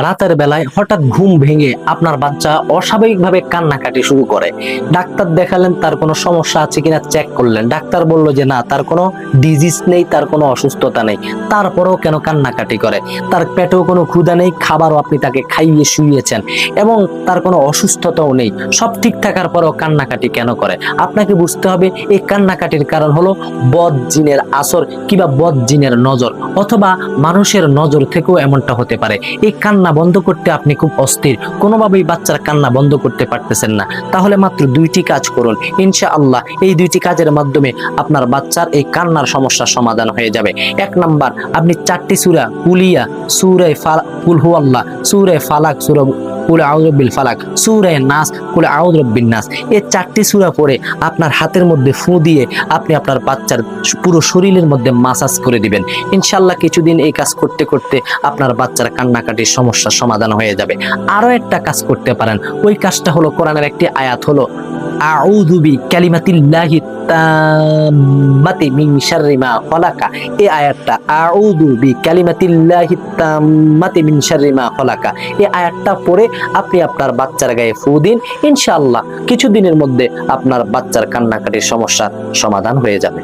রাতের বেলায় হঠাৎ ঘুম ভেঙে আপনার বাচ্চা অস্বাভাবিকভাবে কান্নাকাটি শুরু করে, ডাক্তার দেখালেন, তার কোনো সমস্যা আছে কিনা চেক করলেন, ডাক্তার বলল যে না, তার কোনো ডিজিজ নেই, তার কোনো অসুস্থতা নেই, তারপরেও কেন কান্নাকাটি করে? তার পেটেও কোনো ক্ষুধা নেই, খাবারও আপনি তাকে খাইয়ে শুইয়েছেন এবং তার কোনো অসুস্থতাও নেই, সব ঠিক থাকার পরেও কান্নাকাটি কেন করে? আপনাকে বুঝতে হবে এই কান্নাকাটির কারণ হলো বদ জিনের আসর কিংবা বদ জিনের নজর, অথবা মানুষের নজর থেকেও এমনটা হতে পারে। এই কান্না বন্ধ করতে আপনি খুব অস্থির, কোনোভাবেই বাচ্চার কান্না বন্ধ করতে পারতেছেন না, তাহলে মাত্র দুইটি কাজ করুন, ইনশাআল্লাহ এই দুইটি কাজের মাধ্যমে আপনার বাচ্চার এই কান্নার সমস্যার সমাধান হয়ে যাবে। এক নাম্বার, আপনি 4টি সূরা কুলিয়া, সূরা কুল হুয়াল্লাহ, সূরা ফালাক, সূরা কুল আউযু বিল ফালাক, সূরা নাস, কুল আউযু বিন নাস, এই 4টি সূরা পড়ে আপনার হাতের মধ্যে ফু দিয়ে আপনি আপনার বাচ্চার পুরো শরীরের মধ্যে মাসাজ করে দিবেন। ইনশাআল্লাহ কিছুদিন এই কাজ করতে করতে আপনার বাচ্চার কান্নাকাটির সমস্যার সমাধান হয়ে যাবে। আরো একটা কাজ করতে পারেন, ওই কাজটা হলো কোরআনের একটি আয়াত হলো আউযু বিকালিমাতিল্লাহি তাম্মাতি মিন শাররি মা খালাকা। এই আয়াতটা আউযু বিকালিমাতিল্লাহি তাম্মাতি মিন শাররি মা খালাকা, এই আয়াতটা পড়ে আপনি আপনার বাচ্চার গায়ে ফু দিন, ইনশাআল্লাহ কিছুদিনের মধ্যে আপনার বাচ্চার কান্নাকাটির সমস্যার সমাধান হয়ে যাবে।